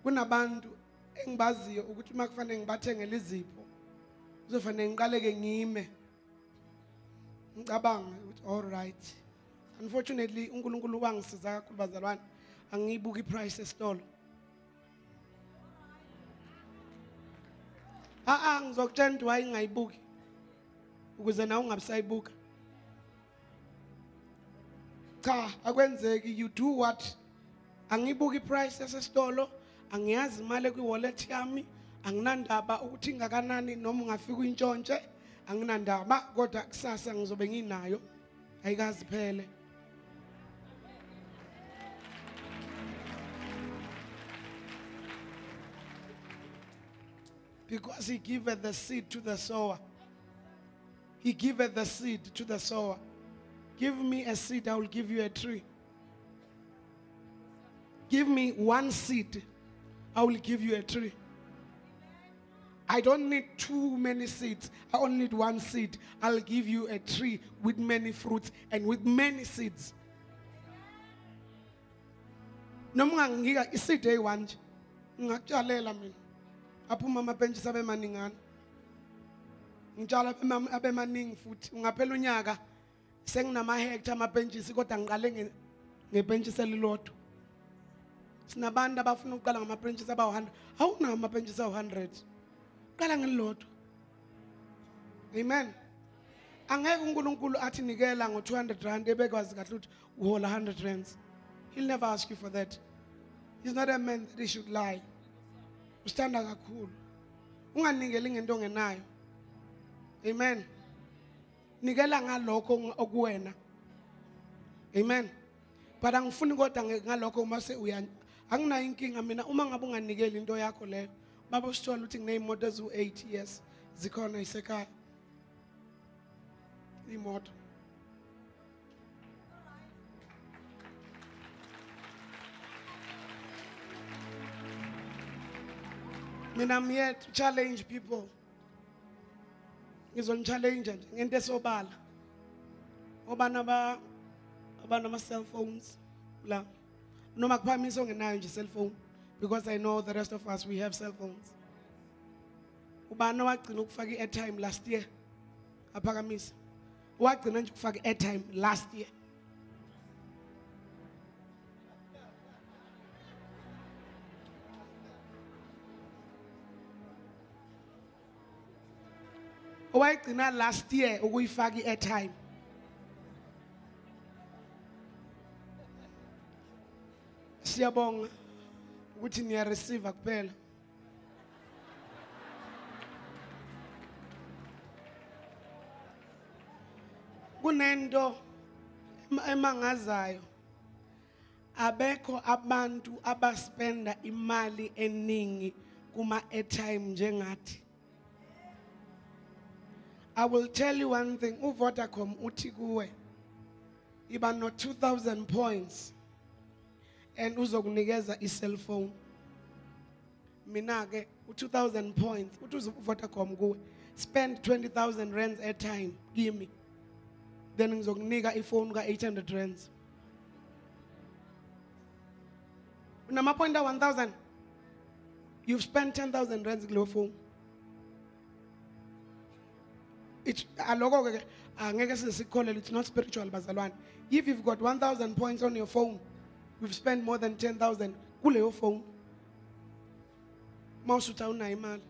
kunabantu engibaziyo ukuthi makufanele ngibathengele izipho kuzofanele ngiqaleke ngime ngicabanga ukuthi all right. Unfortunately uNkulunkulu wangisiza kakhulu bazalwane, angiyibuki iprice esitolo. Ngizokutshela ukuthi why ngingayibuki ukuze nawe ungabisayibuka. Cha, akwenzeki, you do what? Angiyibuki iprice esitolo, angiyazi imali kwi-wallet yami, anginandaba ukuthi ingakanani noma ungafika uintshontshe, anginandaba kodwa kusasa ngizobe nginayo, ayikazi phele. Because he giveth the seed to the sower. He giveth the seed to the sower. Give me a seed, I will give you a tree. Give me one seed, I will give you a tree. I don't need too many seeds. I only need one seed. I'll give you a tree with many fruits and with many seeds. Noma ngika iseed eyi-1 nje ngingakutshalela mina. Aphuma amapentshisi abemaningana. Ngitshala abemaningi futhi. Ungaphela unyaka senginama hectare amapentshisi kodwa ngiqale ngepentshisi elilodwa. Sinabantu abafuna ukuqala ngamapentshisi aba-100. Awunawo amapentshisi awu-100. Qala ngelilodwa. Amen. Angeke uNkulunkulu athi nikela ngo-200 ebekwazi kahle ukuthi uhola 100 rands. He'll never ask you for that. He's not a man that he should lie. Ustandard kakhulu. Unganikeli ngento ongenayo. Amen. Nikela ngalokho okuwena. Amen. But angifuni kodwa ngalokho uma anginayo inkinga mina uma ngabe unganikeli into yakho leyo. Baba usithola ukuthi ngineyimoto ezu-8 years zikhona isekhaya. Imoto. I'm here to challenge people. Ngizonchallenge nje ngento esobala. Obana ama cell phones la. Noma kuphamisa ongenayo nje cell phone because I know the rest of us we have cell phones. Ubani wagcina ukufaka i-airtime last year? Aphakamisa. Wagcina nje ukufaka i-airtime last year. Owayigcina last year ukuyifaka i-airtime. Siyabonga ukuthi niya receive kuphela. Kunento emangazayo. Abekho abantu abaspenda imali eningi kuma airtime njengathi. I will tell you one thing, uVodacom uthi kuwe iba no 2,000 points and uzokunikeza i-cell phone. Mina ke 2,000 points uthi uVodacom kuwe spend 20,000 rands airtime give me, then ngizokunika iphone ka 800 rands. Unama point 1,000, you've spent 10,000 rands kuleyo phone. It's not spiritual, bazalwane. If you've got 1,000 points on your phone, you've spent more than 10,000 kule your phone. Mawusuta unayo imali.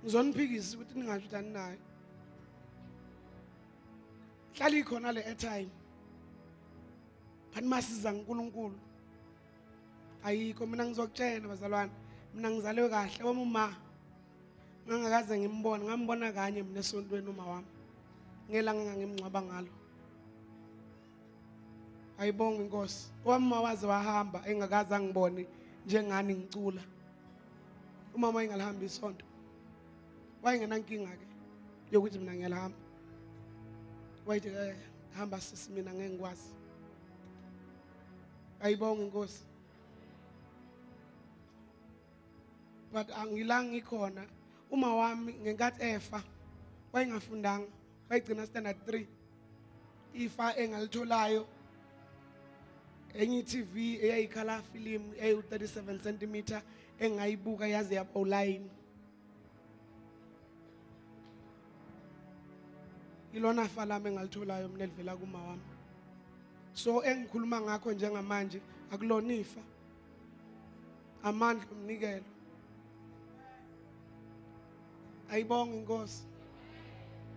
Ngizoniphikisa ukuthi ningasho ukuthi aninayo. Hlala ikhona le airtime. But masiza uNkulunkulu. Ayikho mina ngizokutshela bazalwane. Mina ngizalwe kahle wamama. Ngangakaze ngimbona, ngambona kanye mina esontweni uma wami. Ngelanga ngimngcwaba ngalo. Ayibonga Inkosi. Wami waze wahamba engakaze angibone njengani ngicula. Umama engalihamba isonto. Wayengenankinga ke yokuthi mina ngiyalahamba. Wayithi hamba sisi mina ngeke ngikwazi. Ayibonga Inkosi. But angilanga ikhona. Uma wami ngenkathi efa wayengafundanga, wayigcina standard 3. Ifa engalitholayo enye TV eyayikhala film eyu 37 cm engayibuka yaze yaba line. Ilona fa lami engalitholayo mina livela kuma wami. So engikhuluma ngakho njengamanje akulona ifa. Amandla umnikelo. Ayibonga inkosi.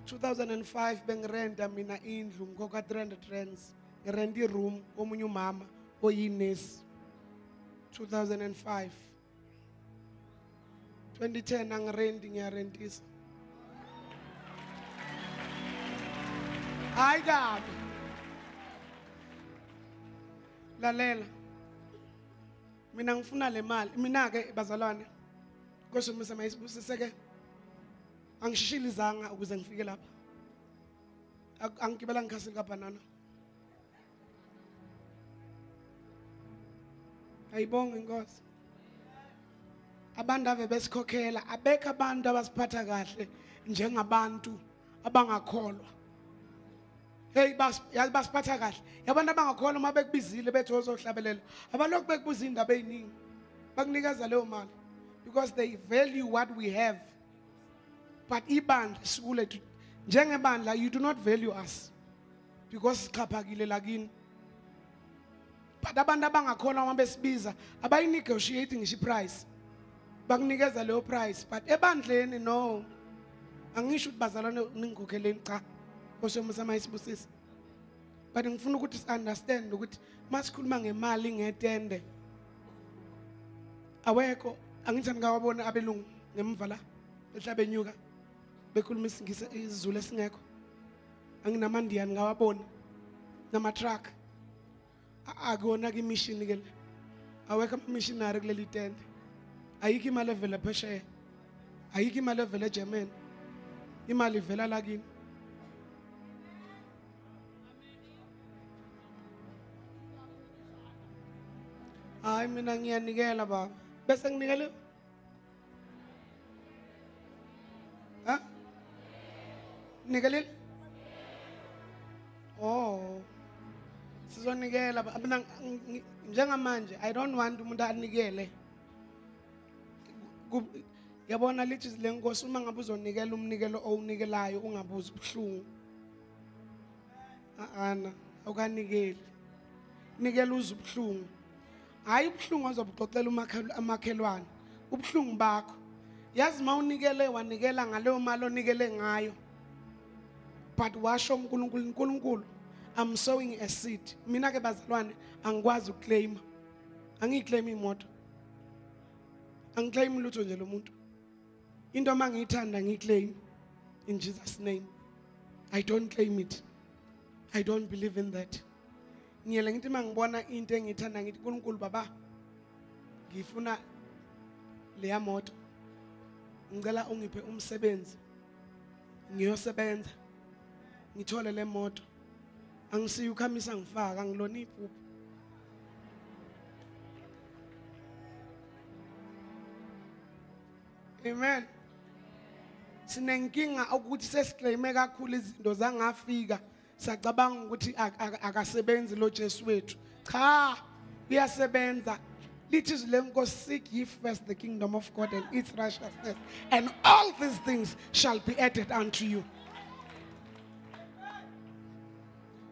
2005 bengirenta mina indlu ngokwa 300 rands. Ngirenta iroom komunye umama oyinesi. 2005. 2010 angirenti ngiyarentisa. Hayi kabi. Lalela. Mina ngifuna le mali. Mina ke bazalwane. Nkosi umsama isibusiseke. Angishishilizanga ukuze ngifike lapha. Angigibela ngikhasile kabanana. Ayibonga inkosi. Abantu ave besikhokhela abekho abantu abasiphatha kahle njengabantu abangakholwa. Hey basiphatha kahle. Yabantu abangakholwa uma bekubizile bethi ozohlabelela. Abalokhu bekubuza indaba eziningi. Bakunikeza leyo mali because they value what we have. But ibandla sikulethu njengebandla you do not value us because sichaphakile lakini. But abantu abangakholwa uma besibiza abayinegotiate ngisho iprice. Bakunikeza leyo price but ebandleni no. Angisho ukuthi bazalwane ningikhokeleni cha. Nkosi umsama isibusisi. But ngifuna ukuthi si understand ukuthi masikhuluma ngemali ngetende. Awekho angithandi ngawabona abelungu ngemva la ehlabenyuka. Bekhuluma isizulu esingekho. Anginamandiyan ngawabona nama truck. Akona ke mission ke. Awekho ama missionary kuleli tende. Ayikho imali evela phesheya. Ayikho imali evela eGerman. Imali ivela la kini. Hayi mina ngiyanikela baba. Bese nginikele. Ha? Nikelile? Oh. Sizonikela mina njengamanje I don't want umuntu anikele. Yabona lithi lenkosi uma ngabe uzonikela umnikelo owunikelayo ungabuzi ubuhlungu. Ana awukanikeli. Nikela uzubuhlungu. Hayi ubuhlungu ozobuxoxela amakhelwane. Ubuhlungu bakho. Yazi mawunikele wanikela ngaleyo mali onikele ngayo. But washo uNkulunkulu I'm sowing a seed. Mina ke bazalwane angikwazi ukuclaim. Angiclaim imoto. Angiclaim lutho nje lo muntu. Into mangiyithanda ngiclaim in Jesus name. I don't claim it. I don't believe in that. Ngiyele ngithi mangibona into engiyithanda ngithi uNkulunkulu baba ngifuna leya moto. Ngicela ungiphe umsebenzi. Ngiyosebenza. Ngithole le moto. Angisiyi ukhamisa ngifaka ngilona iphupho. Amen. Sinenkinga ukuthi sesiclaime kakhulu izinto zangafika sacabanga ukuthi akasebenzi lo Jesu wethu. Cha, uyasebenza. Lithi lenkosi seek ye first the kingdom of God and its righteousness and all these things shall be added unto you.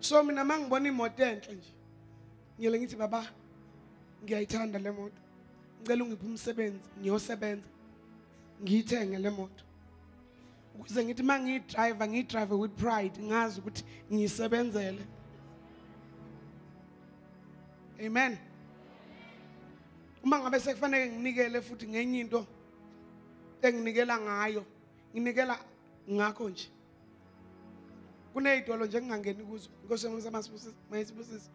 So mina mangibona imoto enhle nje. Ngiyele ngithi baba ngiyayithanda le moto. Ngicela ungiphe umsebenzi ngiyosebenza. Ngiyithenge le moto. Ukuze ngithi ngidrive with pride ngazi ukuthi ngiyisebenzele. Amen. Uma ngabe sekufanele nginikele futhi ngenye into enginikela ngayo, nginikela ngakho nje. Kunezitolo nje ngingangeni kuzo. Nkosi mayisibusisi.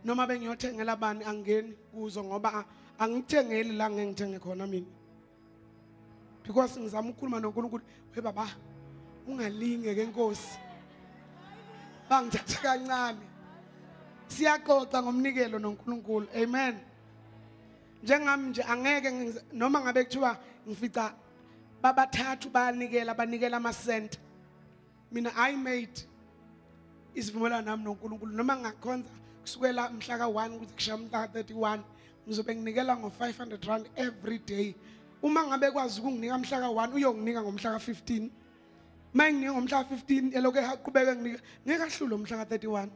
Noma bengiyothengela abani angeni kuzo ngoba angithengeli la ngengithenge khona mina. Because ngizama ukukhuluma noNkulunkulu, we baba ungalinge ke Nkosi. Bangithatha kancane. Siyaxoxa ngomnikelo noNkulunkulu. Amen. Njengami nje angeke noma ngabe kuthiwa ngifica babathathu banikela amasent. Mina I made isivumelwano nami noNkulunkulu noma ngakhonza kusukela mhla ka-1 kuze kushaya mhla ka-31 ngizobe nginikela ngo-500 every day. Uma ngabe kwazi ukunginika mhla ka-1 uyonginika ngomhla ka-15. Uma nginika ngomhla ka-15 eloke aqhubeke nginika ngeke ahlule mhla ka-31.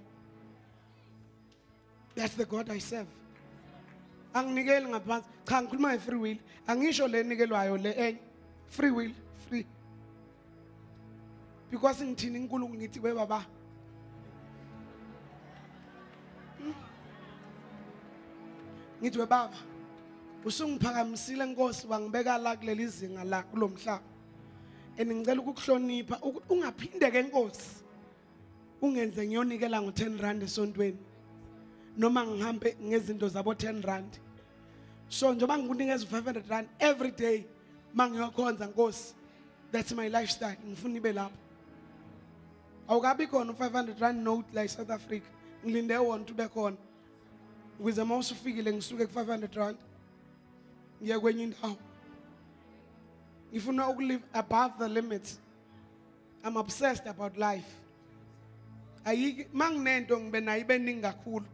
That's the God I serve. Anginikeli ngaphansi. Cha ngikhuluma nge-free will. Angisho le nikelwayo le enye. Free will, free. Because ngithini uNkulunkulu ngithi we baba. Ngithi we baba. Usungiphakamisile Nkosi wangibeka la kuleli zinga la kulomhlaba. Ngicela ukukuhlonipha ukuthi ungaphinde ke Nkosi. Ungenze ngiyonikela ngo-10 esontweni. Noma ngihambe ngezinto zabo 10. So njengoba ngikunikeza 500 every day mangiyokhonza Nkosi. That's my lifestyle. Ngifuna ibe lapho. Awukabi khona 500 note like South Africa. Ngilinde wona ube khona. Ukuze mawuse ufikile ngisuke ku500. Ngiye kwenye indawo. Ngifuna ukulive above the limits. I'm obsessed about life. Ayiki manginento ngibe nayo ibe ningi kakhulu.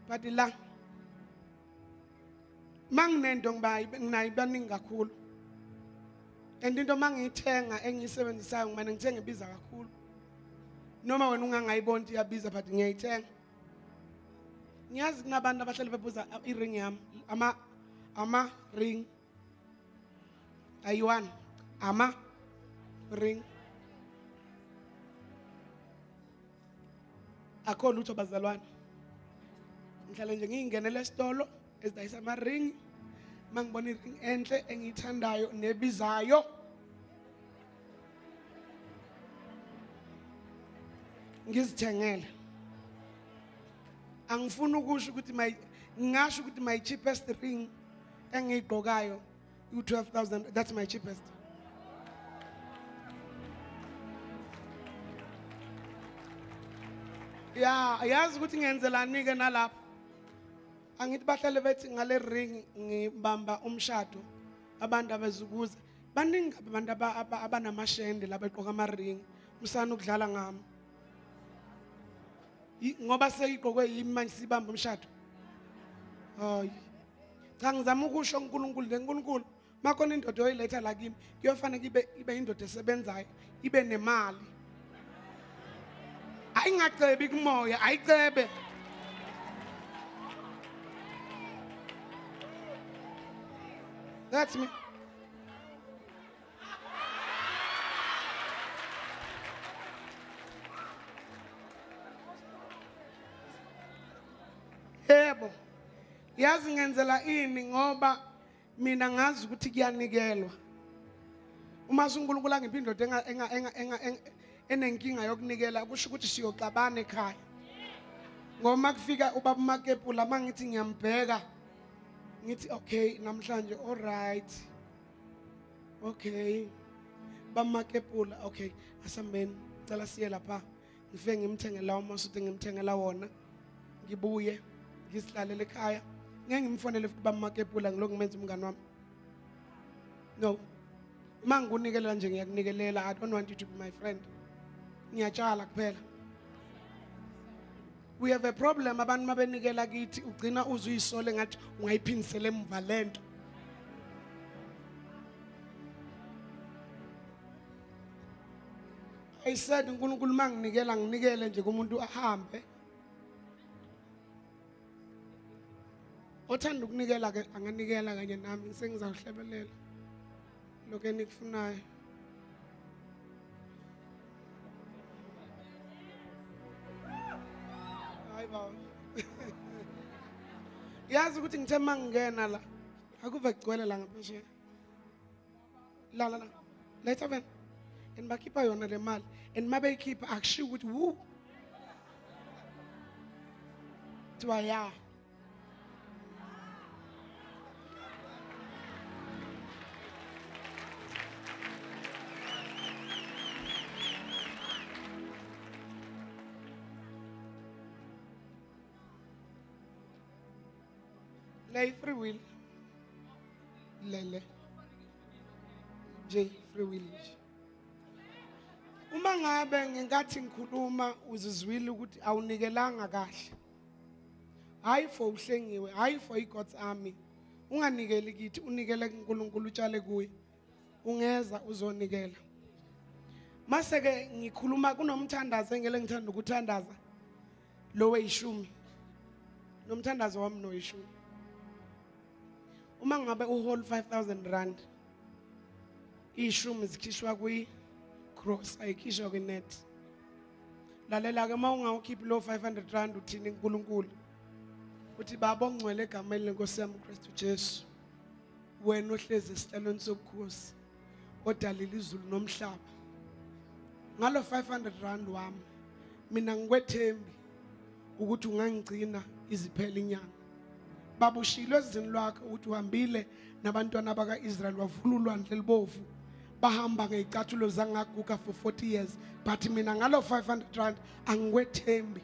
But la manginento nginayo ibe ningi kakhulu. And into mangiyithenga engiyisebenzisayo ngimane ngithenga ibiza kakhulu. Noma wena ungangayiboni iyabiza but ngiyayithenga. Ngiyazi kunabantu abahlala bebuza i-ring yami ama ring ayiwani ama ring akho lutho bazalwane. Ngihlala nje ngiyingenele esitolo ezidayisa ama ring mangibona i-ring enhle engiyithandayo nebizayo ngizithengele. Angifuni ukusho ukuthi ngingasho ukuthi my cheapest ring engiyigqokayo u12,000. That's my cheapest. Yeah, yazi ukuthi ngiyenzelani ke nalapho. Angithi bahlale bethi ngale ring ngibamba umshado abantu abezukuza. Baningi abantu abanamashende la begqoka ama ring. Musana ukudlala ngami. Ngoba seyigqokwe yimi manje sibamba umshado. Hayi. Cha ngizama ukusho uNkulunkulu leNkulunkulu makhona indoda oyiletha la kimi kuyofanele ibe indoda esebenzayo ibe nemali. Ayingacebi kumoya ayicebe. That's me. Yebo. Yazi ngenzela ini ngoba mina ngazi ukuthi kuyanikelwa. Uma uNkulunkulu angiphi indoda enenkinga yokunikela kusho ukuthi siyoxabana ekhaya. Ngoma kufika ubaba uMakepula mangithi ngiyambheka ngithi okay namhlanje all right. Okay. Bamakepula okay asambeni cela siye lapha ngifike ngimthengela uMasuthi ngimthengela wona ngibuye ngisihlalela ekhaya ngeke ngimfonele futhi bamakepula ngiloko ngimenza umngane wami. No. Mangunikelela nje ngiyakunikelela. I don't want you to be my friend. Ngiyatshala kuphela. We have a problem abantu mabenikela kithi ugcina uzuyisole ngathi ungayiphindisela emva lento. I said uNkulunkulu manginikela nginikele nje kumuntu ahambe. Othanda ukunikela ke anganikela kanye nami sengizawuhlebelela lokho enikufunayo. Hayi baba. Yazi ukuthi ngithe mangingena la akuve kugcwele la ngaphesheya. La. Letha wena. And bakhipha yona le mali and mabeyikhipha akushiwo ukuthi wu. Thiwa ya. Lay free will. Lele. J free will. Uma ngabe ngenkathi ngikhuluma uzizwile ukuthi awunikelanga kahle. Hayi for Hlengiwe, hayi for God's army. Unganikeli kithi, unikele kuNkulunkulu utshale kuye. Ungeza uzonikela. Mase ke ngikhuluma kunomthandazo engele ngithanda ukuthandaza lo weyishumi. Nomthandazo wami noyishumi. Uma ngabe uhold 5,000 rand. Ishumi zikhishwa kwi cross ayikhishwa kwi net. Lalela ke mawungawukhiphi lo 500 rand uthini uNkulunkulu. Uthi baba ongcwele egameni lenkosi yami uKristu Jesu. Wena ohlezi esihlalweni sobukhosi odalile izulu nomhlaba. Ngalo 500 rand wami mina ngikwethembi ukuthi ungangigcina iziphela inyanga. Baba ushilo ezini lwakhe ukuthi uhambile nabantwana bakaIsrael wavula ulwandle libovu bahamba ngezicathulo zangaguga for 40 years but mina ngalo 500 rand angikwethembi.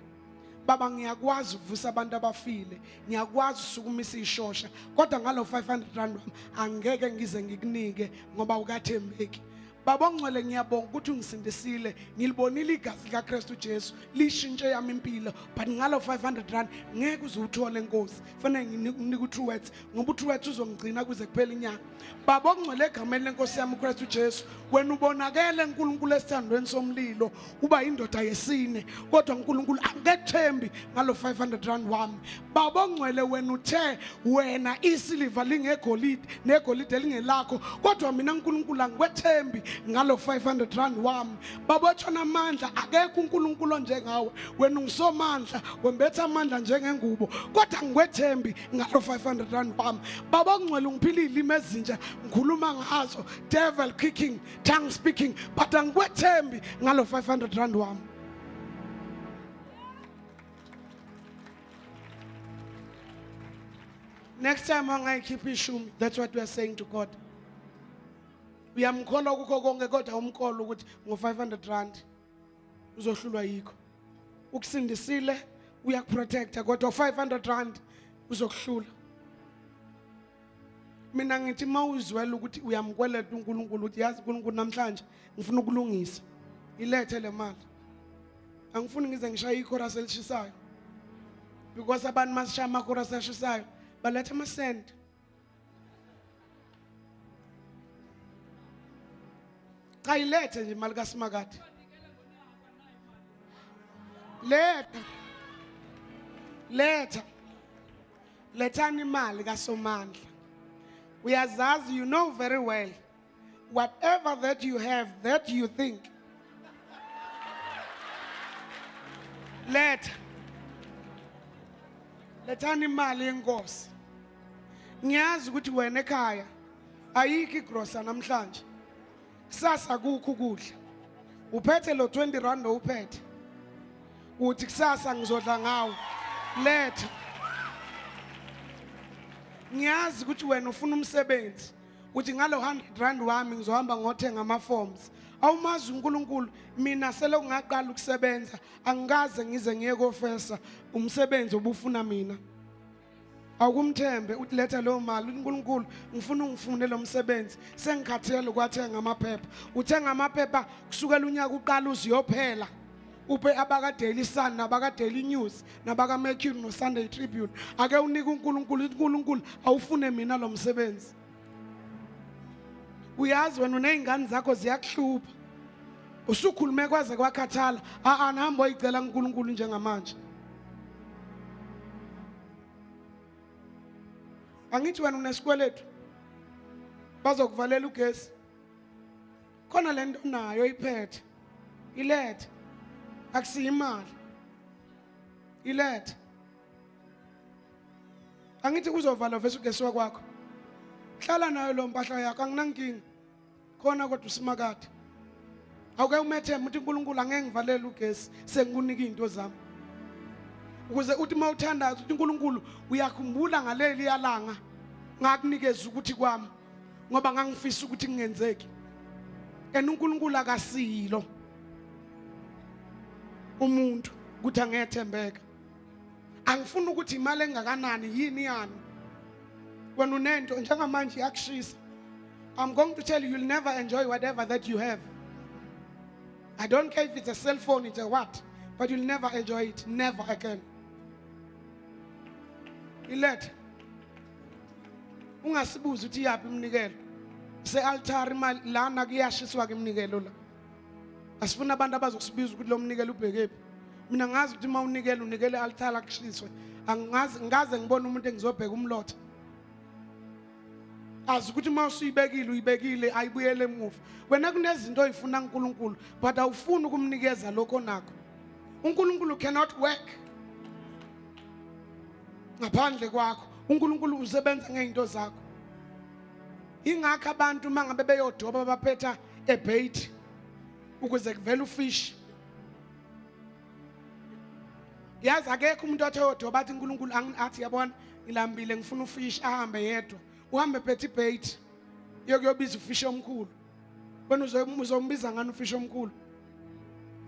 Baba ngiyakwazi ukuvusa abantu abafile, ngiyakwazi usukumisa ishosha, kodwa ngalo 500 rand wami angeke ngize ngikunike ngoba ukathembeki. Baba ongcwele ngiyabonga ukuthi ungisindisile, ngilibonile igazi likaKristu Jesu lishintshe yami impilo, but ngalo 500 rand ngeke uzuthole inkosi. Fanele nginike utrue words ngoba utrue words uzongigcina kuze kuphela inyanga. Baba ongcwele egameni lenkosi yami uKristu Jesu, wena ubonakele uNkulunkulu esithandweni somlilo, uba indoda yesine, kodwa uNkulunkulu angethembi ngalo 500 rand wami. Baba ongcwele wena uthe wena isiliva lingegolide negolide lingelakho, kodwa mina uNkulunkulu angikwethembi ngalo 500 rand wami. Baba wethu amandla akekho uNkulunkulu onjengawe, wena ungisomandla wembetha amandla njengengubo, kodwa ngikwethembi ngalo 500 rand wami. Baba ongcwele ungiphilile imezinja ngikhuluma ngazo, devil kicking, tongue speaking, but angikwethembi ngalo 500 rand wami. Next time angayikhipha ishumi, that's what we are saying to God. Uyamkholwa kukho konke kodwa umkholo ukuthi ngo500 rand uzohlulwa yikho. Ukusindisile uyakuprotecta kodwa 500 rand uzokuhlula. Mina ngithi mawuzwela ukuthi uyamkweleta uNkulunkulu ukuthi yazi uNkulunkulu namhlanje ngifuna ukulungisa. Ilethe le mali. Angifuni ngize ngishaye ichorus elishisayo. Because abantu masishaya amachorus ashisayo baletha amasent. Kayilethe nje imali kaSimakade. Lethani imali kaSomandla. Uyazazi, you know very well, whatever that you have, that you think, lethani imali yenkosi. Ngiyazi ukuthi wena ekhaya ayikho igrosa namhlanje. Kusasa kukho ukudla. Uphethe lo 20 rand uphethe. Uthi kusasa ngizodla ngawo. Letha. Ngiyazi ukuthi wena ufuna umsebenzi. Uthi ngalo 100 rand wami ngizohamba ngothenga ama forms. Awumazi uNkulunkulu, mina sele ngaqala ukusebenza, angikaze ngize ngiye kofesa umsebenzi obufuna mina. Awukumthembe uthi letha lo mali uNkulunkulu ngifuna ungifune lo msebenzi sengikhathele ukwathenga amaphepha. Uthenga amaphepha kusukela unyaka uqala uziyophela. Uphe abaka Daily Sun nabaka Daily News nabaka Mercury no Sunday Tribune. Ake unike uNkulunkulu uNkulunkulu awufune mina lo msebenzi. Uyazi wena unezingane zakho ziyakuhlupha. Usukhulume kwaze kwakhathala. Nahamba oyicela uNkulunkulu njengamanje. Angithi wena unesikweletu. Bazokuvalela ugesi. Khona lento nayo iphethe. Ilethe. Akusiyi imali. Ilethe. Angithi kuzovala vese ugesi wakwakho. Hlala nayo lo mpahla yakho anginankingi. Khona kodwa uSimakade. Awuke umethemba uthi uNkulunkulu angeke ngivalele ugesi sengikunika izinto zami. Ukuze uthi mawuthandaza uthi uNkulunkulu uyakhumbula ngaleli yalanga ngakunikeza ukuthi kwami ngoba ngangifisa ukuthi kungenzeki. uNkulunkulu akasilo umuntu ukuthi angethembeka. Angifuni ukuthi imali engakanani yini yani. Wena unento njengamanje yakushisa. I'm going to tell you, you'll never enjoy whatever that you have. I don't care if it's a cell phone, it's a what, but you'll never enjoy it. Never again. Ilet. Ungasibuza uthi yaphi imnikelo. Se-altar imali lana kuyashiswa ke imnikelo la. Asifuna abantu abazosibiza ukuthi lo mnikelo ubhekephi. Mina ngazi ukuthi uma unikela unikele altar akushiswe. Ngaze ngibone umuntu engizobheka umlotha. Azi ukuthi uma usuyibekile uyibekile ayibuyele emuva. Wena kunezinto oyifuna uNkulunkulu but awufuni ukumnikeza lokho nakho. uNkulunkulu cannot work ngaphandle kwakho. uNkulunkulu usebenza ngeinto zakho. Ingakho abantu mangabe beyodoba baphetha ebait ukuze kuvele ufish. Yazi akekho umuntu othe yodoba athi uNkulunkulu athi yabona ngilambile ngifuna ufish ahambe yedwa. Uhambe phethe ibait yokuyobiza ufish omkhulu. Wena uzombiza ngani ufish omkhulu?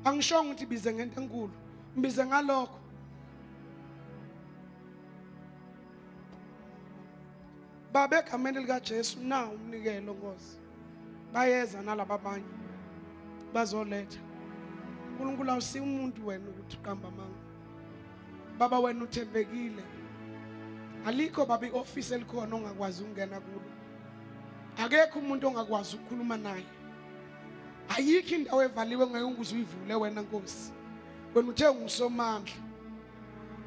Angishongo ukuthi bize ngento enkulu. Mbize ngalokho. Babe egameni lika Jesu na umnikelo Nkosi. Bayeza nalabo abanye bazoletha. uNkulunkulu awusi umuntu wena ukuthi uqamba amanga. Baba wena uthembekile. Alikho baba ioffice elikhona ongakwazi ukungena kulo. Akekho umuntu ongakwazi ukukhuluma naye. Ayikho indawo evaliwe ngeke unguze uyivule wena Nkosi. Wena uthe ungusomandla.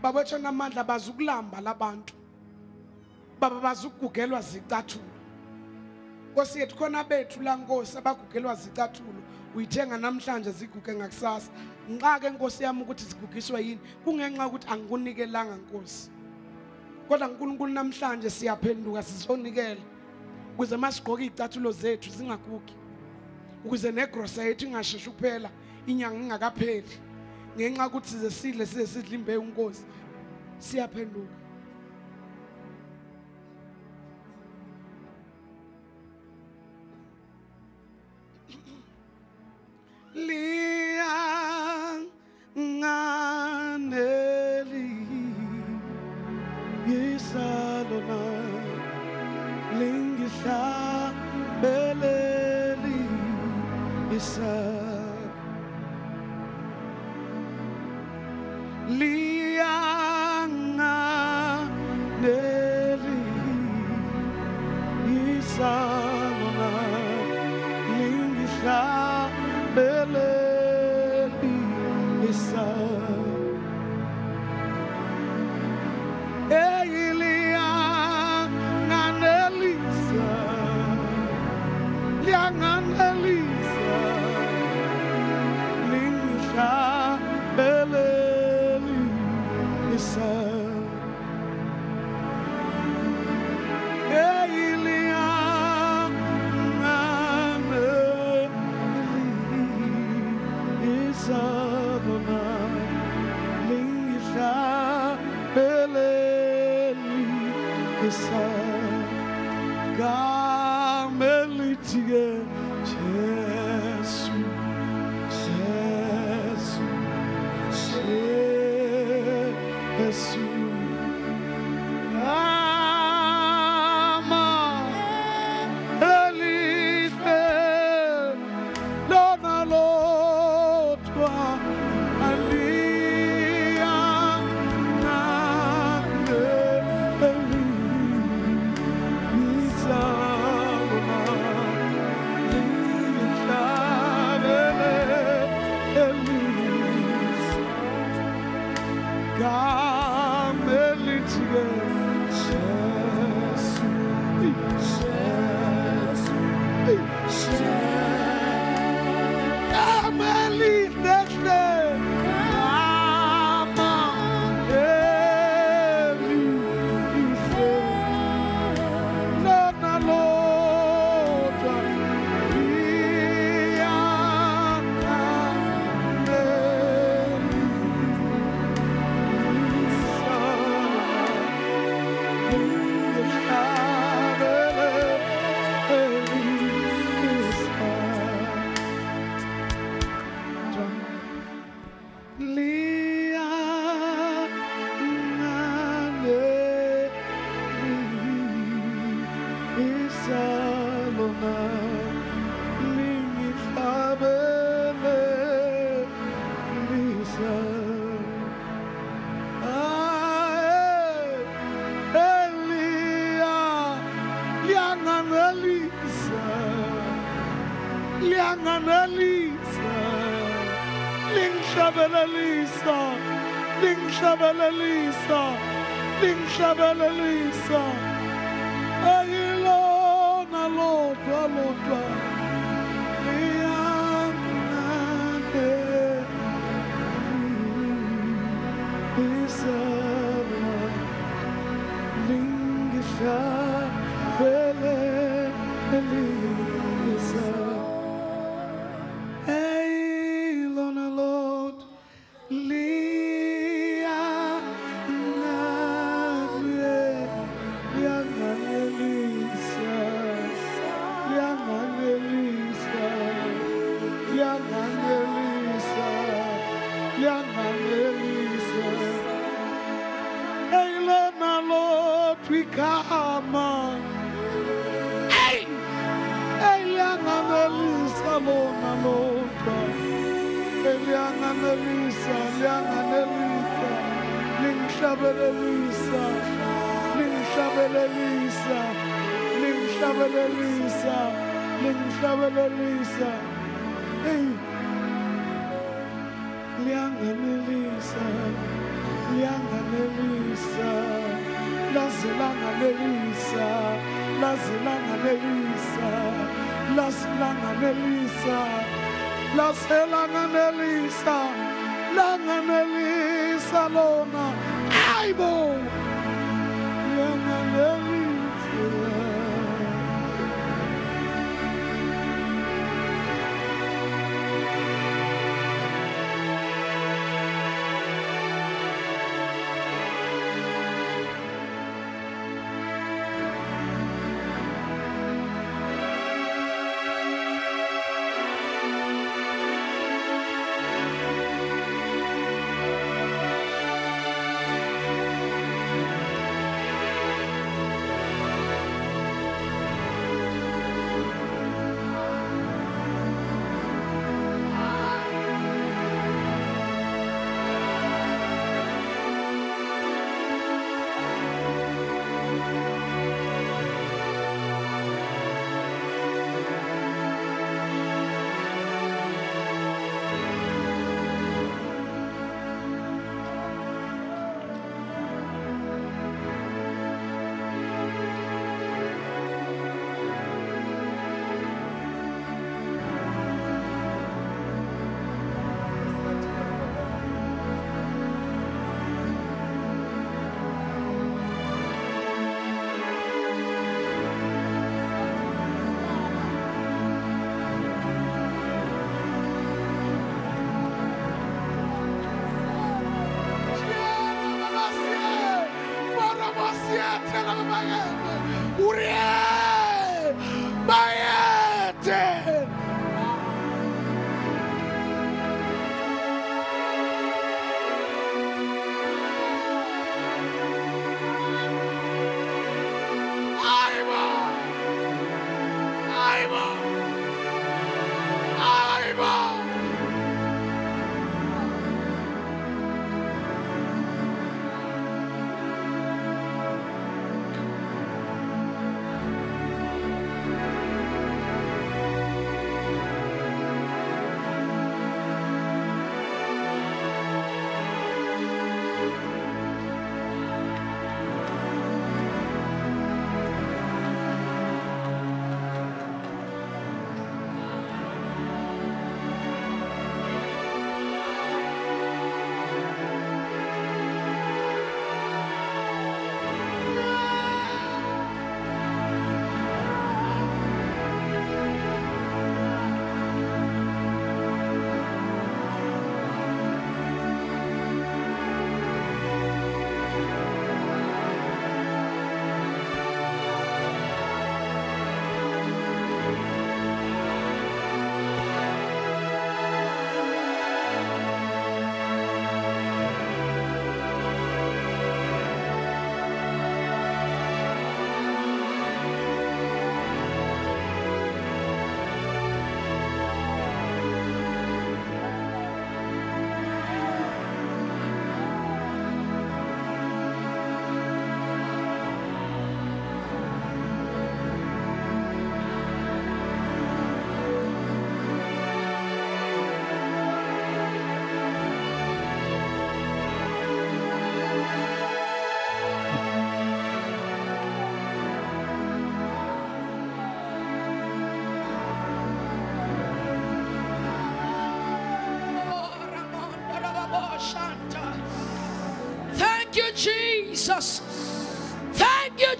Baba wethu namandla bazukulamba labantu. Baba bazukugelwa zicathulo. Nkosi yethu khona bethu la Nkosi abagugelwa zicathulo. Uyithenga namhlanje ziguge ngakusasa. Nxa ke Nkosi yami ukuthi zigugiswe yini kungenxa ukuthi angikunikelanga Nkosi. Kodwa uNkulunkulu namhlanje siyaphenduka sizonikela ukuze masigqoke izicathulo zethu zingagugi. Ukuze negrocery yethu ingasheshe kuphela inyanga ingakapheli. Ngenxa ukuthi size sidle imbewu Nkosi. Siyaphenduka. Liya nganeli yisalona lingihla beleli isa liya nganeli yisalona lingihla beleli isa Elia nganelisa lianganelisa lingihla beleli isa Elia Sabona lingisa beleli isa kamelitige Jesu Jesu Jesu ama elite lona lo Salona, Lingifabele. lianganelisa, lianganelisa, lingshabelelisa, lingshabelelisa, lingshabelelisa. Ayilona lodwa lodwa lianganelisa, lingshabelelisa. Ayilona lodwa Come, hey, hey, lianganelisa lona lodwa, lianganelisa, lianganelisa, lingshabelelisa, lingshabelelisa, lingshabelelisa, lingshabelelisa, hey, lianganelisa, lianganelisa. Lazilanganelisa, lazilanganelisa, lazilanganelisa, lazilanganelisa, langanelisa lona, aibo, langanelisa.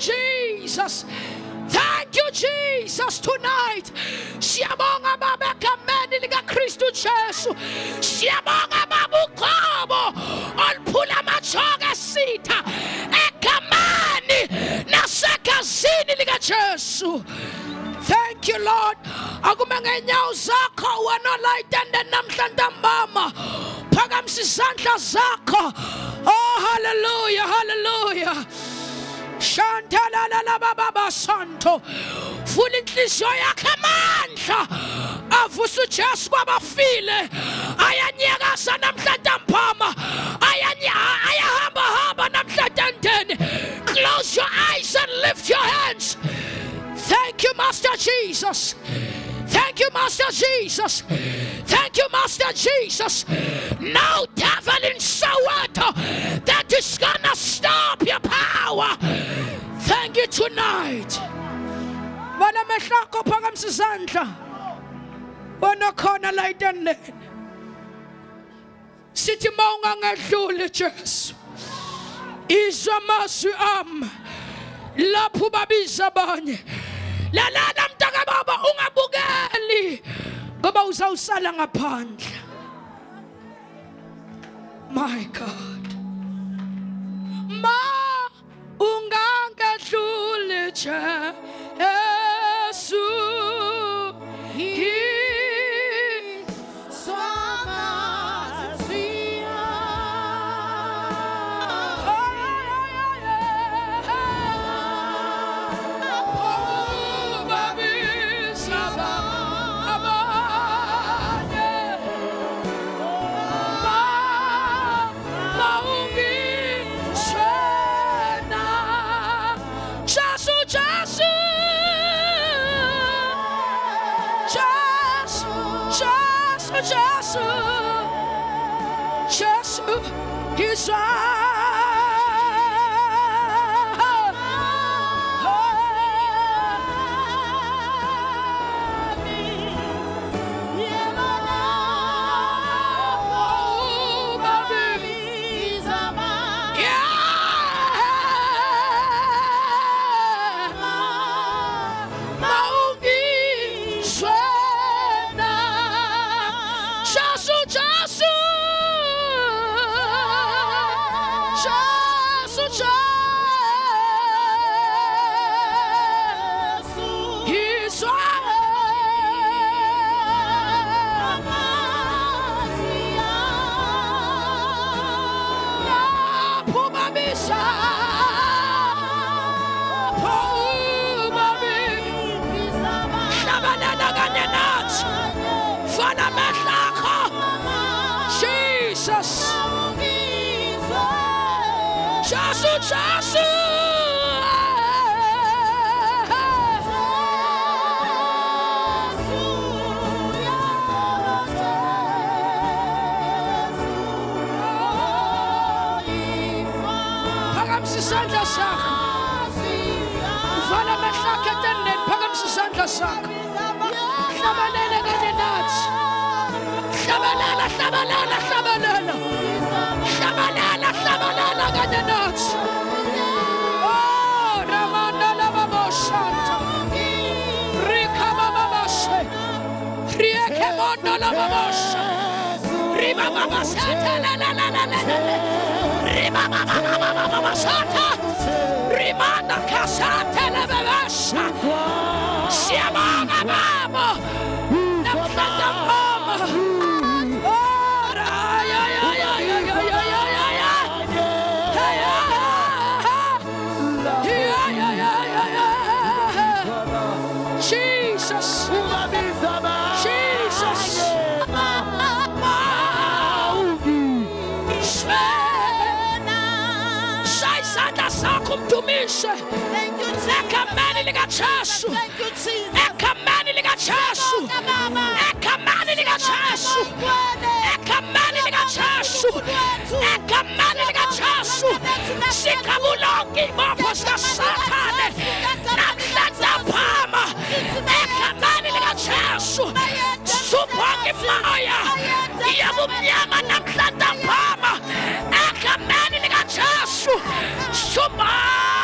Jesus. Thank you, Jesus, tonight. Siyabonga Baba egameni lika Kristu Jesu. Siyabonga Baba uqobo oluphula amathonga esitha egameni nasegazini lika Jesu. Thank you, Lord. Akume ngenyawo zakho wena layitende namhlanje mama. Phakamisa izandla zakho. Oh, hallelujah, hallelujah. Shantala la baba santo. Vula inhliziyo yakhe amandla. Avusa uJesu kwabafile. Ayanyakaza namhlanje mphama. Ayahamba namhlanje ndeni. Close your eyes and lift your hands. Thank you, Master Jesus. Thank you, Master Jesus. Thank you, Master Jesus. No devil in Soweto that is gonna stop your power. Thank you tonight. Vala mehlako phakamisa izandla. Wena khona la itendeni. Sithi mawungangedluli Jesu. Izwa amazwi ami. Lapho babiza abanye. Lalana mntaka baba ungabukeli ngoba uzawusala ngaphandle. My God. Ma ungangedluli Jesu. He's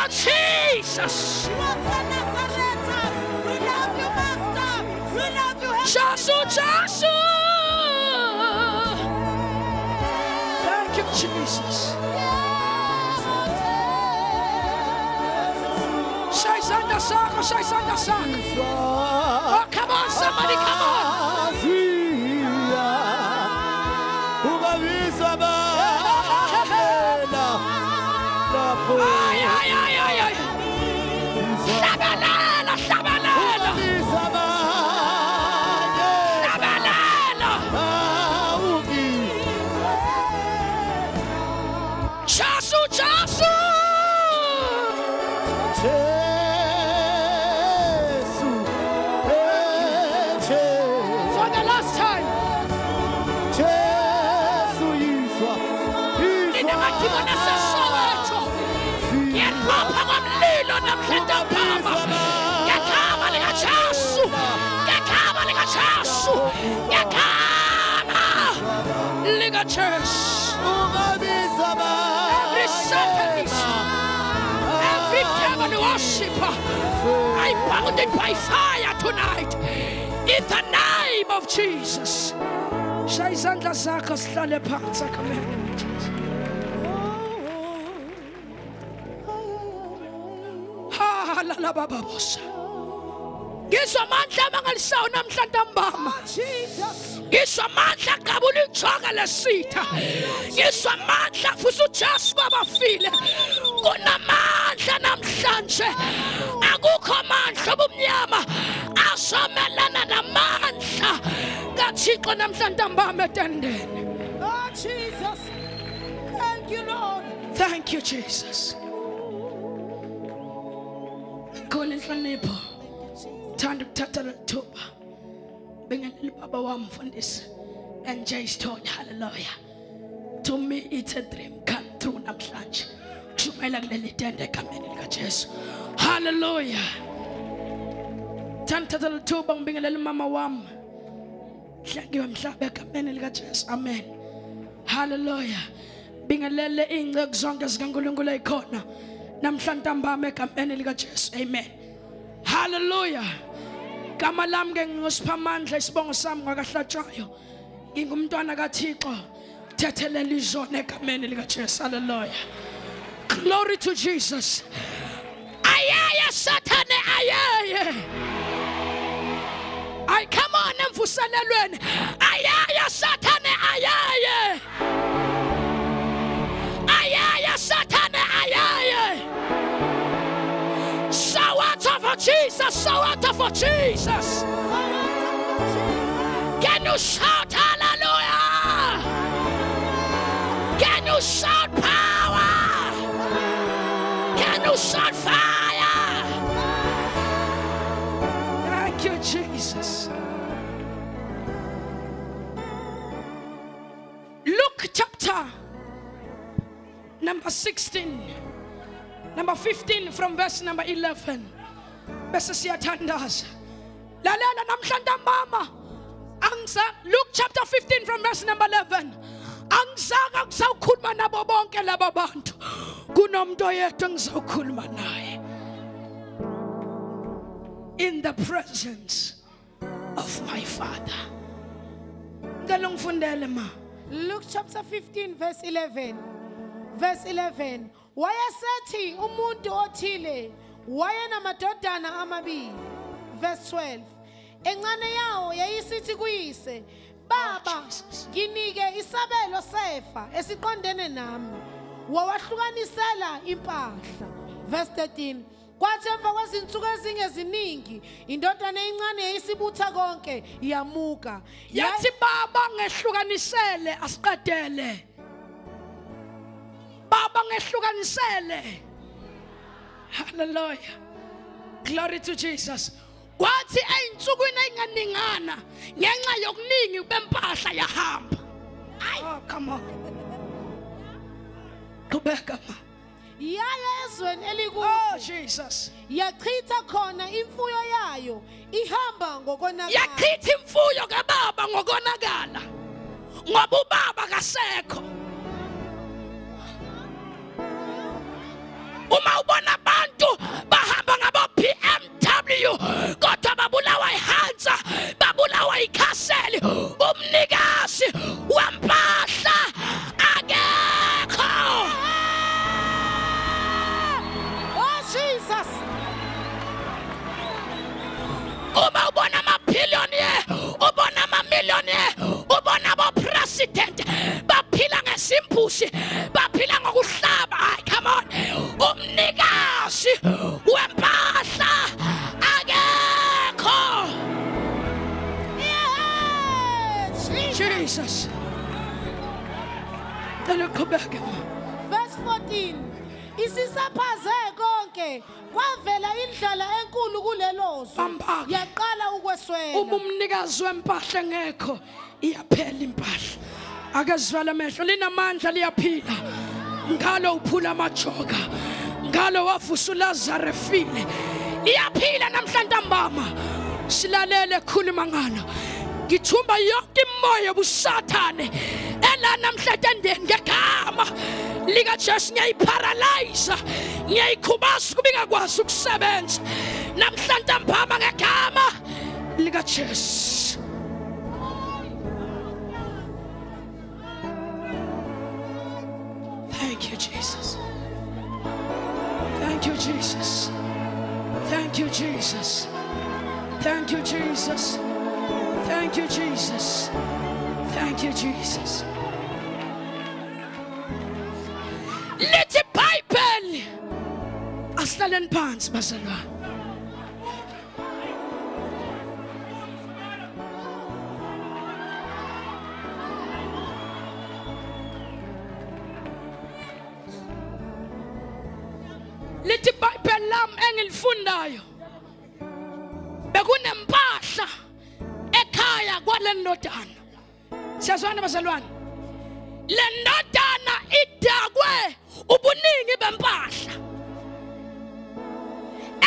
Jesus. Jesus. You are the Nazareth. We love you, Master. We love you, Jasu, Jasu. Thank you, Jesus. Shaisanda Sako, Shaisanda Sako. Oh, come on, somebody, come on. Ay, ay, ay, ay, ay. Shabalala, shabalala. Shabalala. Jasu, Jasu. For the last time. Ninamakibona Soweto. Ngiyapha ngomlilo namhlanje baba. Ngiyakama likaJesu. Ngiyakama likaJesu. Ngiyakama likaJesu. Every satanist, every devil worshiper, I bound it by fire tonight. In the name of Jesus. Shayizandla zakho sihlale phansi akamele. La baba bosa. Ngisho amandla amangalisayo namhlanje mbama. Ngisho amandla qabula ijoka lesitha. Ngisho amandla futhi uJesu kwabafile. Kunamandla namhlanje. Akukho amandla obumnyama asomelana namandla kaThixo namhlanje mbama etendeni. Oh Jesus. Thank you, Lord. Thank you, Jesus. Khona inhlonipho thanda ukuthatha lethuba bengelile baba wami mfundisi NJ Sithole. Hallelujah. To me it's a dream come true namhlanje. Shumela kuleli tende egameni likaJesu. Hallelujah. Thanda ukuthatha lethuba ngibingelele mama wami Hlengiwe Mhlaba egameni likaJesu. Amen. Hallelujah. Bingelele ingceke zonke zikaNkulunkulu ezikhona namhlanje mbama egameni likaJesu. Amen. Hallelujah. Gama lami ke ngosiphamandla isibongo sami ngakaHlatshwayo. Ngingumntwana kaThixo. Thethelela izona egameni likaJesu. Hallelujah. Glory to Jesus. Ayaya Satane ayaya. Ay come on emvuselelweni. Ayaya Satane ayaya. Ayaya Satane ayaya. Soweto for Jesus, Soweto for Jesus. Can you shout hallelujah? Can you shout power? Can you shout fire? Thank you, Jesus. Luke chapter number 16. Number 15 from verse number 11. Bese siyathandaza. Lalela namhlanje mama. Angisa Luke chapter 15 from verse number 11. Angizaka kusawukhuluma nabo bonke laba bantu. Kunomuntu oyedwa engizawukhuluma naye. In the presence of my Father. Ngicela ngifundele ma. Luke chapter 15 verse 11. Verse 11. Wayesethi umuntu othile wayenamadodana amabili. Verse 12. Encane yawo yayisithi kuyise, Baba, nginike isabelo sefa esiqondene nami. Wawahlukanisela impahla. Verse 13. Kwathi emva kwezinsuku ezingeziningi indodana encane yayisibutha konke yamuka. Yathi baba ngehlukanisele asiqedele. Baba ngehlukanisele. Hallelujah. Glory to Jesus. Kwathi einsukwini enganingana ngenxa yokuningi bempahla yahamba. Oh, come on. Qhubeka ma. Yaya ezweni elikude. Oh Jesus. Yachitha khona imfuyo yayo ihamba ngokonakala. Yachitha imfuyo kababa ngokonakala. Ngoba ubaba kasekho. Uma ubona abantu bahamba Uma ubona ama-billionaire, ubona ama-millionaire, ubona abo-president, baphila ngesimpusi, baphila ngokuhlaba. Hayi, come on. Umnikazi wempahla akekho. Jesus. Verse 14. Isisaphaze konke kwavela indlala enkulu kulelozwe yaqala ukweswela. Uma umnikazi wempahla ngekho iyaphela impahla. Akezivala amehlo, linamandla liyaphila. Ngalo uphula amajoka, ngalo wavusa uLazarus efile. Liyaphila namhlanje ntambama. Silalele khuluma ngalo. Ngithumba yonke imoya obusathane ela namhlanje endeni ngegama lika Jesu ngiyayiparalyze, ngiyayikhubaza kuba ingakwazi ukusebenza namhlanje ntambama ngegama lika Jesu. Thank you, Jesus. Thank you, Jesus. Thank you, Jesus. Thank you, Jesus. Thank you, Jesus. Thank you, Jesus. Lithi Bible asihlalen phansi bazalwane. Lithi Bible lam engilifundayo bekunempahla ekhaya kwale ndodana. Siyazwana bazalwane, le ndodana idakwe ubuningi bempahla.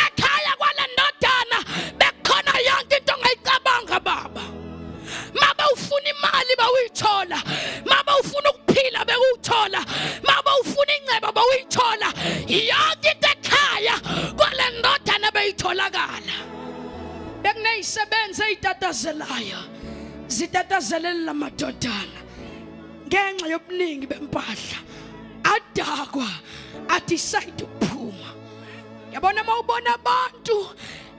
Ekhaya kwale ndodana bekhona yonke into ongayicabanga baba. Maba ufuna imali bawuyithola, maba ufuna ukuphila bekuthola, maba ufuna inceba bawuyithola. Yonke into ekhaya kwale ndodana beyitholakala. Bekuneyisebenza ezitatazelayo zitatazelela amadodana ngenxa yobuningi bempahla. Adakwa adecide ukuphuma. Yabona mawubona abantu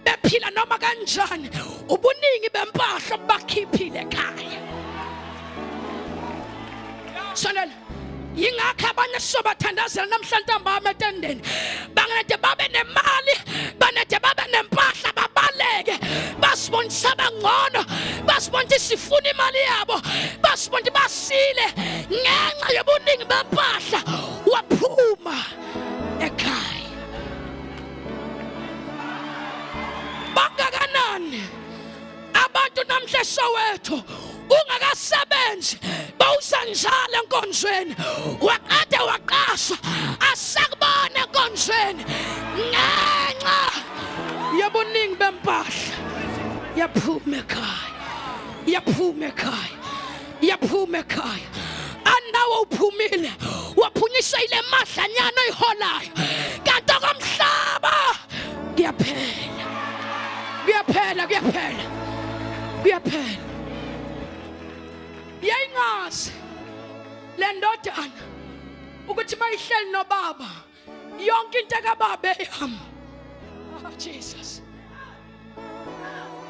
bephila noma kanjani ubuningi bempahla bakhiphile ekhaya. Sonela yingakho abanye sobathandazela namhlanje ntambama etendeni bangathi babe nemali, bangathi babe nempahla babaleke, basibonisa bangcono, basibonisa sifuna imali yabo, basibonisa basile ngenxa yobuningi bempahla waphuma ekhaya. Bangakanani abantu namhla eSoweto ungakasebenzi bawusanjala enkonzweni, waqede waqashwa asakubona enkonzweni ngenxa yobuningi bempahla. Yaphuma ekhaya, yaphuma ekhaya, yaphuma ekhaya. Anawe uphumile waphunyiswa ile madlanyana oyiholayo, kanti okomhlaba kuyaphela, kuyaphela, kuyaphela, kuyaphela. Yayingazi le ndodana ukuthi mayihleli nobaba yonke into kababa eyami. Jesus.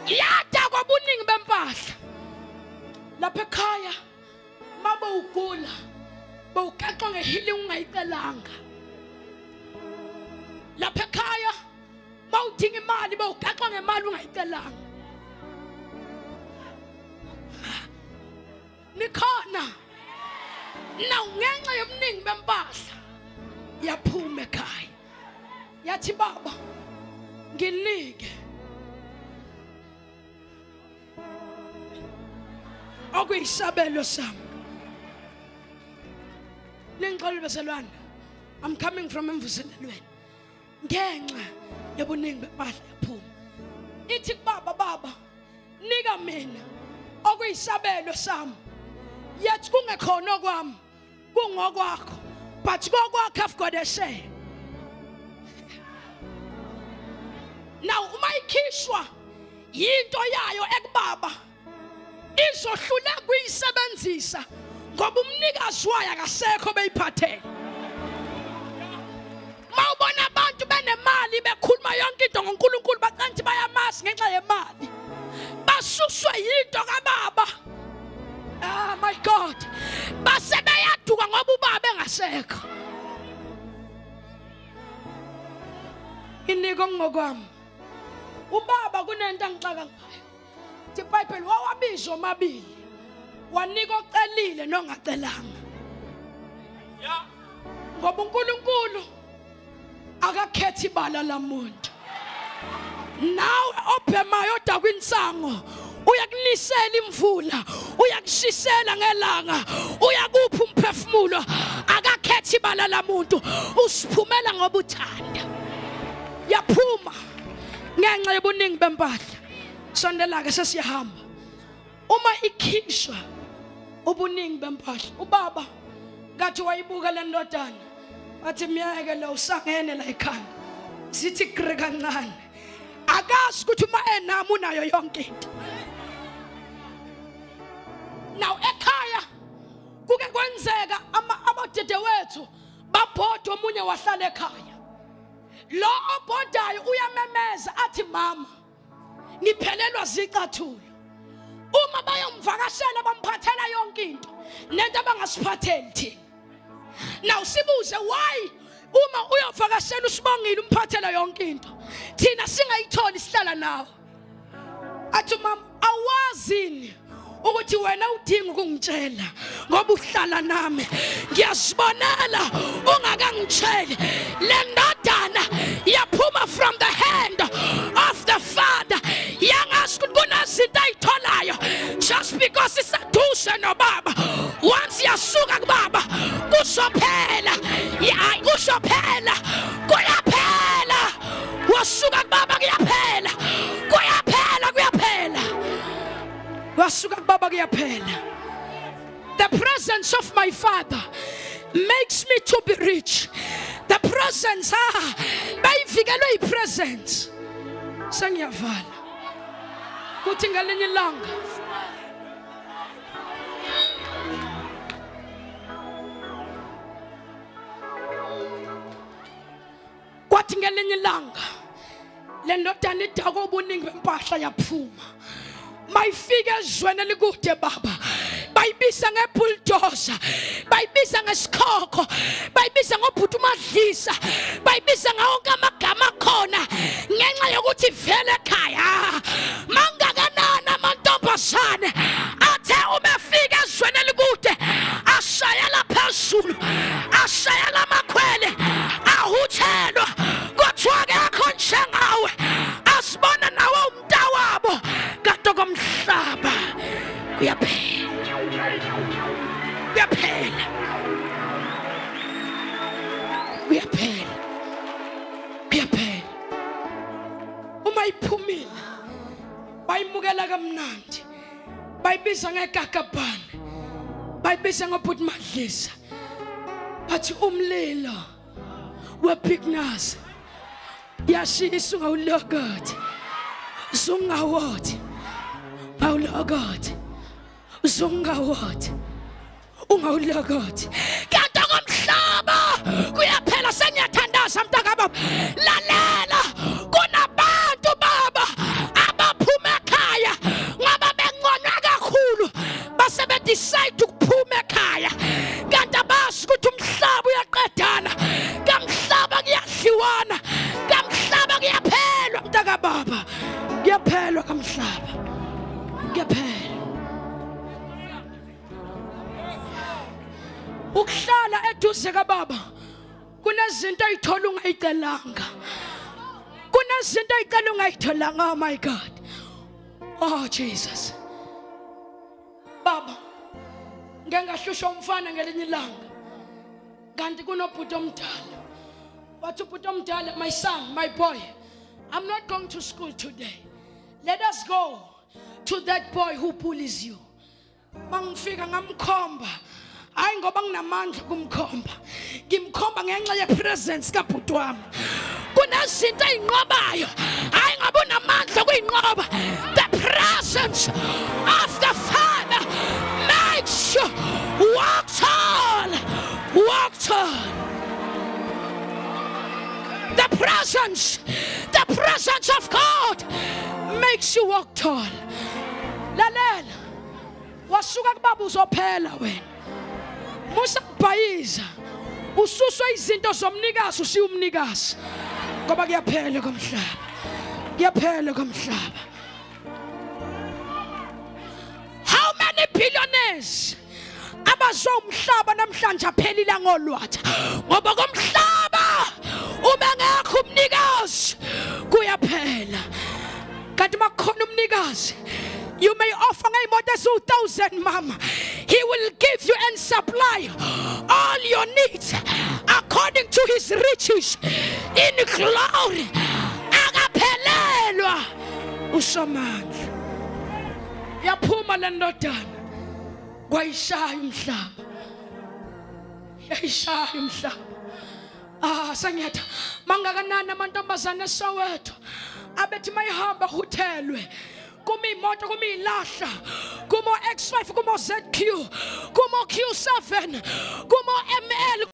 Yada kwabuningi bempahla. Lapha ekhaya maba ugula bawugaxwa ngehealing ungayicelanga. Lapha ekhaya mawudinga imali bawugaxwa ngemali ungayicelanga. Nikhona na ngenxa yobuningi bempahla yaphuma ekhaya yathi baba nginike okuyisabelo sami. Nengixolele bazalwane, I'm coming from emvuselelweni ngenxa yobuningi bempahla yaphuma. Ithi baba baba nika mina okuyisabelo sami. Yet kungekhona kwami kungokwakho, but ngokwakho I've got a say. Now uma ikhishwa yinto yayo ekubaba izohlula kuyisebenzisa ngoba umnikazi wayo akasekho beyiphathele. Mawubona abantu benemali bekhuluma yonke into ngoNkulunkulu bacanthi bayamazi ngenxa yemali. basuswe yinto kababa. Ah my God, base beyaduka ngoba ubaba engasekho. Iniko ngokwami ubaba kunento angixaka ngayo. iBhayibheli wawabiza omabili, wanika ocelile nongacelanga. Ngoba uNkulunkulu akakhethi ibala lamuntu. Nawe obhemayo odakwa insango uyakunisela imvula, uyakushisela ngelanga, uyakupha umphefumulo, akakhethi ibala lamuntu. Usiphumela ngoba uthanda. Yaphuma ngenxa yobuningi bempahla. Sondela ke sesiyahamba. Uma ikhishwa ubuningi bempahla, ubaba ngathi wayibuka le ndodana, wathi miyeke lo usangene la ekhaya. Sithi gre kancane. Akazi ukuthi uma enami unayo yonke into. Now ekhaya kuke kwenzeka abodede wethu babhoda omunye wahlala ekhaya. Lo obhodayo uyamemeza athi mama ngiphelelwa zicathulo. Uma bayomvakashela bamphathela yonke into nento abangasiphatheli thina. Now sibuze why uma uyovakashela uSibongile umphathela yonke into thina singayitholi sihlala nawe. Athi mama awazini ukuthi wena udinga ukungitshela ngoba uhlala nami. Ngiyasibonela ungakangitsheli le ndodana yaphuma from the hand of the Father. Yangazi ukuthi kunezinto ayitholayo just because isaduse nobaba. Once yasuka kubaba kuzophela. Kuzophela. Kuyaphela. Wasuka kubaba kuyaphela. Kuyaphela kuyaphela. Wasuka kubaba kuyaphela. The presence of my Father makes me to be rich. The presence, bayifikelwe ipresence. Sengiyavala. Kuthi ngelinye ilanga kwathi ngelinye ilanga le ndodana idako ubuningi bempahla yaphuma. Mayifike ezweni elikude baba, bayibisa ngebulldozer, bayibisa ngesikhokho, bayibisa ngobhuti uMadlisa, bayibisa ngawonke amagama akhona ngenxa yokuthi vele ekhaya mangakanani amantombazane athe umefika ezweni elikude ashayela phezulu, ashayela amakhwele, ahuthelwa kuthiwa ke akho njengawe, asibona nawe umntawabo kanti komhlaba kuyaphela. Kuyaphela. Kuyaphela. Kuyaphela. Uma iphumile bayimukela kamnandi, bayibiza ngegagabhane, bayibiza ngobhuti Madlisa, bathi umlilo wepignas yashisa ngawulokothi sungawothi ngawulokothi sungawothi ungawulokothi kanti komhlaba kuyaphela. Sengiyathandaza mntakababa, lalela kunabantu baba abaphuma ekhaya ngoba bengconywa kakhulu base bedecide ukuphuma ekhaya kanti abazi ukuthi umhlaba uyaqedana, kamhlaba kuyadliwana, kamhlaba kuyaphelwa mntakababa, kuyaphelwa kamhlaba, kuyaphelwa. Ukuhlala eduze kababa kunezinto ayithola ungayicelanga, kunezinto ayicela ungayitholanga. Oh my God, oh Jesus. Baba ngeke ngahlusha umfana ngelinye ilanga kanti kunobhuti omdala, wathi ubhuti omdala, my son, my boy, I'm not going to school today, let us go to that boy who bullies you. Mangifika ngamkhomba, hayi ngoba nginamandla kumkhomba, ngimkhomba ngenxa yepresence kabhuti wami. Kunezinto eyinqobayo, hayi ngoba unamandla kuyinqoba. The presence of the Father makes you walk tall, walk tall. The presence of God makes you walk tall. lalela wasuka kubaba uzophela wena musa kubhayiza ususwa izinto zomnikazi usiya umnikazi ngoba kuyaphela komhlaba kuyaphela komhlaba. How many billionaires abazomhlaba namhlanje aphelile ngolwatha ngoba komhlaba uma ngekho umnikazi kuyaphela. Kanti makhona umnikazi you may offer ngayimoto ezu-1,000 mama, he will give you and supply all your needs according to his riches in glory. Akaphelelwa uSomandla. Yaphuma le ndodana kwayishaya umhlaba, yayishaya umhlaba. Sangiyathi mangakanani amantombazane eSoweto abethi mayihamba huthelwe kuma imoto kuma ilahla kuma X5 kuma ZQ kuma Q7 kuma ML